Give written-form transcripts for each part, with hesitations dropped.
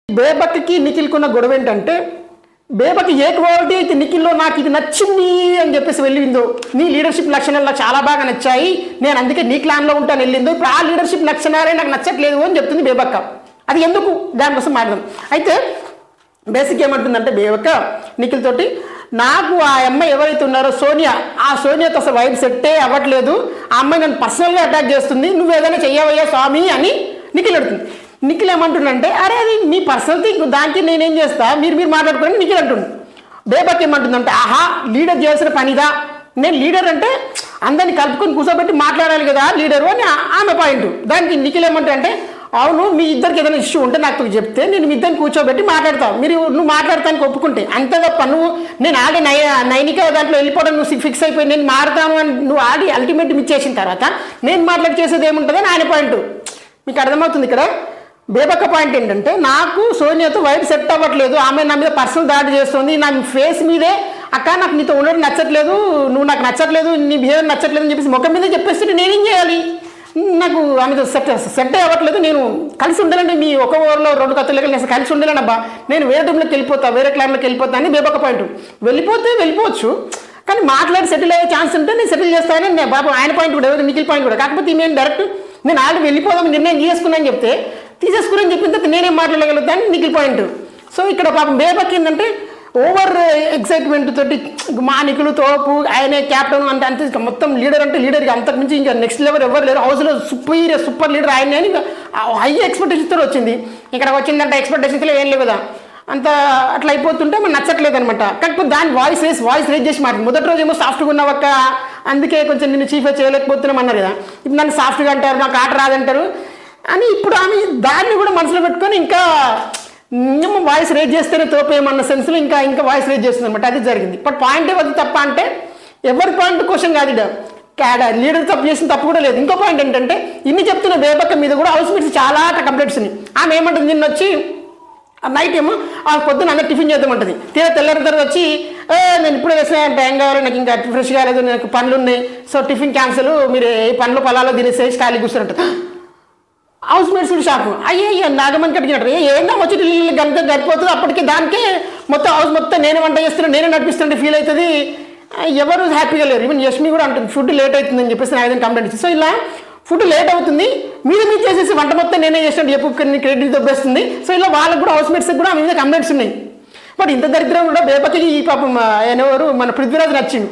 బేబక్కి నిఖిల్కున్న గొడవ ఏంటంటే బేబకి ఏ క్వాలిటీ అయితే నిఖిల్లో నాకు ఇది నచ్చింది అని చెప్పేసి వెళ్ళిందో, నీ లీడర్షిప్ లక్షణాలు నాకు చాలా బాగా నచ్చాయి, నేను అందుకే నీ క్లాన్లో ఉంటాను వెళ్ళిందో, ఇప్పుడు ఆ లీడర్షిప్ లక్షణాలే నాకు నచ్చట్లేదు అని చెప్తుంది బేబక్క. అది ఎందుకు దానికోసం మాట్లాడదాం. అయితే బేసిక్ ఏమంటుందంటే బేబక్క నిఖిల్ తోటి, నాకు ఆ అమ్మాయి ఎవరైతే ఉన్నారో సోనియా, ఆ సోనియాతో అసలు వైబ్ సెట్టే అవ్వట్లేదు, ఆ అమ్మాయి నన్ను పర్సనల్గా అటాక్ చేస్తుంది, నువ్వు ఏదైనా చెయ్యవయ్యా స్వామి అని నిఖిల్ అడుగుతుంది. నిఖిల్ ఏమంటుండంటే అరే అది మీ పర్సనల్ థింగ్, దానికి నేనేం చేస్తా, మీరు మాట్లాడుకోండి నిఖిల్ అంటుండు. బేబక్ ఏమంటుందంటే ఆహా లీడర్ చేయాల్సిన పనిదా, నేను లీడర్ అంటే అందరిని కలుపుకొని కూర్చోబెట్టి మాట్లాడాలి కదా లీడరు అని ఆమె పాయింట్. దానికి నిఖిల్ ఏమంటే అవును మీ ఇద్దరికి ఏదైనా ఇష్యూ ఉంటే నాకు చెప్తే నేను మీ ఇద్దరిని కూర్చోబెట్టి మాట్లాడతావు, నువ్వు మాట్లాడతానికి ఒప్పుకుంటే అంతే తప్ప నేను ఆడి నైనిక దాంట్లో వెళ్ళిపోవడం నువ్వు ఫిక్స్ అయిపోయి నేను మారుతాను అని నువ్వు ఆడి అల్టిమేట్ ఇచ్చేసిన తర్వాత నేను మాట్లాడి చేసేది ఏముంటుందని ఆయన పాయింట్. మీకు అర్థమవుతుంది ఇక్కడ. బేబక్క పాయింట్ ఏంటంటే నాకు సోనియాతో వైబ్ సెట్ అవ్వట్లేదు, ఆమె నా మీద పర్సనల్ దాడి చేస్తుంది, నా ఫేస్ మీదే అక్క నాకు నీతో ఉండడం నచ్చట్లేదు, నువ్వు నాకు నచ్చట్లేదు, నీ బిహేవియర్ నచ్చట్లేదు అని చెప్పేసి ముఖం మీదే చెప్పేస్తే నేనేం చేయాలి, నాకు ఆమెతో సెట్ అవ్వట్లేదు, నేను కలిసి ఉండాలంటే మీ ఒక ఓవర్లో 2 కత్తులు నేను కలిసి ఉండాలన్నబ్బా, నేను వేరే రూమ్లోకి వెళ్ళిపోతా, వేరే క్లాన్లోకి వెళ్ళిపోతా అని బేబక్క పాయింట్. వెళ్ళిపోవచ్చు కానీ మాట్లాడి సెటిల్ అయ్యే ఛాన్స్ ఉంటే నేను సెటిల్ చేస్తానని నేను బాబు ఆయన పాయింట్ కూడా, నిఖిల్ పాయింట్ కూడా. కాకపోతే ఈమె డైరెక్ట్ నేను ఆల్రెడీ వెళ్ళిపోదాం నిర్ణయం చేసుకున్నాను చెప్తే తీసేసుకుని చెప్పిన తర్వాత నేనేం మాట్లాడగలుగుతాను నిఖిల్ పాయింట్. సో ఇక్కడ పాపం బేబక్ ఏంటంటే ఓవర్ ఎక్సైట్మెంట్ తోటి మా నిఖిల్ తోపు ఆయనే క్యాప్టెన్ అంటే అంతే, మొత్తం లీడర్ అంటే లీడర్కి అంతకు మించి ఇంకా నెక్స్ట్ లెవెల్ ఎవరు లేరు, హౌస్లో సూపర్ లీడర్ ఆయనే అని హై ఎక్స్పెక్టేషన్తో వచ్చింది. ఇక్కడ వచ్చిందంటే ఎక్స్పెక్టేషన్స్లో ఏం లేవు కదా, అంత అట్లా అయిపోతుంటే మనకు నచ్చట్లేదు అనమాట. కాకపోతే దాని వాయిస్ రేజ్ చేసి మాట్లాడు. మొదటి రోజు ఏమో సాఫ్ట్గా ఉన్నావక్క అందుకే కొంచెం నిన్ను చీఫ్ చేయలేకపోతున్నాం అన్నారు కదా, ఇప్పుడు నన్ను సాఫ్ట్గా అంటారు, నాకు ఆట రాదంటారు అని ఇప్పుడు ఆమె దాన్ని కూడా మనసులో పెట్టుకొని ఇంకా వాయిస్ రేజ్ చేస్తేనే తోపేయమన్న సెన్స్లో ఇంకా వాయిస్ రేజ్ చేస్తుంది అనమాట. అది జరిగింది. బట్ పాయింట్ ఏమది తప్ప అంటే ఎవరి పాయింట్ క్వశ్చన్ కాదు, లీడర్ తప్పు చేసిన తప్పు కూడా లేదు. ఇంకో పాయింట్ ఏంటంటే ఇన్ని చెప్తున్న బేబక్క మీద కూడా హౌస్ మేట్స్ చాలా కంప్లైంట్స్ ఉన్నాయి. ఆమె ఏమంటుంది, నిన్న వచ్చి నైట్ ఏమో ఆ పొద్దున అందరూ టిఫిన్ చేద్దామంటుంది, తెల్లారి తర్వాత వచ్చి నేను ఇప్పుడే వేసిన టైం కావాలి, నాకు ఇంకా ఫ్రెష్ కాలేదు, నాకు పనులు ఉన్నాయి, సో టిఫిన్ క్యాన్సిల్, మీరు ఏ పనులు పొలాల్లో తినేసేసి ఖాళీ కూర్చుంటుంది. హౌస్ మేట్స్ కూడా షాపు అయ్యే నాగమని కట్టినట్టు ఏందా వచ్చి గంట గడిపోతుంది, అప్పటికి దానికే మొత్తం హౌస్ మొత్తం నేనే వంట చేస్తున్నా నేనే నడిపిస్తుంటే ఫీల్ అవుతుంది, ఎవరు హ్యాపీగా లేరు. ఈవెన్ యష్మి కూడా అంటుంది ఫుడ్ లేట్ అవుతుందని చెప్పేసి నాకు ఏదైనా కంప్లైంట్ ఇచ్చి. సో ఇలా ఫుడ్ లేట్ అవుతుంది మీరు చేసేసి వంట మొత్తం నేనే చేసినట్టు చెప్పు క్రెడిట్ దొబ్బేస్తుంది. సో ఇలా వాళ్ళకు కూడా హౌస్ మేట్స్కి కూడా మీద కంప్లైంట్స్ ఉన్నాయి. బట్ ఇంత దరిద్రం కూడా బేబకి ఈ పాపం ఎవరు మన పృథ్వీరాజ్ నచ్చింది.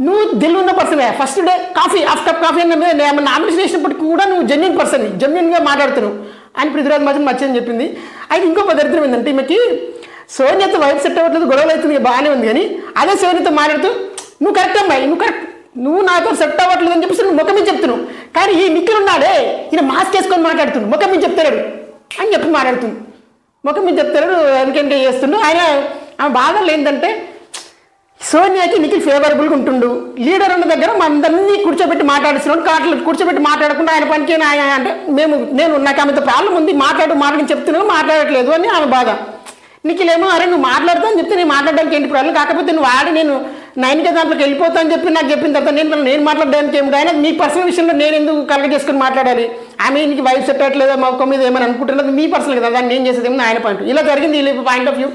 నువ్వు దిల్ ఉన్న person, first day half cup coffee అన్న మీద నామినేషన్ చేసినప్పటికీ కూడా నువ్వు జెన్యున్గా మాట్లాడుతున్నావు అని పృథ్వీరాజ్ మాత్రం నచ్చని చెప్పింది. అయితే ఇంకో దరిద్రం ఏంటంటే ఈమెకి సోనియాతో వైఫ్ సెట్ అవ్వట్లేదు, గొడవలు అవుతుంది బాగానే ఉంది, కానీ అదే సోనియాతో మాట్లాడుతూ నువ్వు కరెక్ట్ అమ్మాయి, నువ్వు నాతో సెట్ అవ్వట్లేదు అని చెప్పేసి నువ్వు ముఖం మీద చెప్తున్నావు, కానీ ఈ నిఖిల్ ఉన్నాడే ఈయన మాస్క్ వేసుకొని మాట్లాడుతున్నాడు, ముఖం మీద చెప్తాడు అని చెప్పి మాట్లాడుతుంది, ముఖం మీద చెప్తాడు ఎందుకంటే చేస్తుండు ఆయన. ఆమె బాధలు ఏంటంటే సోనియాకి నిఖిల్ ఫేవరబుల్గా ఉంటుండు, లీడర్ ఉన్న దగ్గర మా అందరినీ కూర్చోబెట్టి మాట్లాడుతున్నాడు, కూర్చోబెట్టి మాట్లాడకుండా ఆయన పనికి అంటే నేను నాకు ఆమెతో ప్రాబ్లం ఉంది మాట్లాడి చెప్తున్నావు మాట్లాడట్లేదు అని ఆమె బాధ. నిఖిల్ ఏమో అరే నువ్వు మాట్లాడుతా అని చెప్తే నేను మాట్లాడడానికి ఏంటి ప్రాబ్లం, కాకపోతే నువ్వు నేను నైన్కే దాంట్లోకి వెళ్ళిపోతా అని చెప్పి నాకు చెప్పిన తర్వాత నేను మాట్లాడడానికి ఏమిటి, ఆయన మీ పర్సనల్ విషయంలో నేను ఎందుకు కలెక్ట్ చేసుకుని మాట్లాడాలి, ఆమె నీకు వైఫ్ సెట్ అవ్వట్లేదా మా ఒక్క మీద ఏమైనా అనుకుంటున్నది మీ పర్సనల్ కదా, దాన్ని నేను చేసేది ఏమో ఆయన పాయింట్. ఇలా జరిగింది పాయింట్ ఆఫ్ వ్యూ.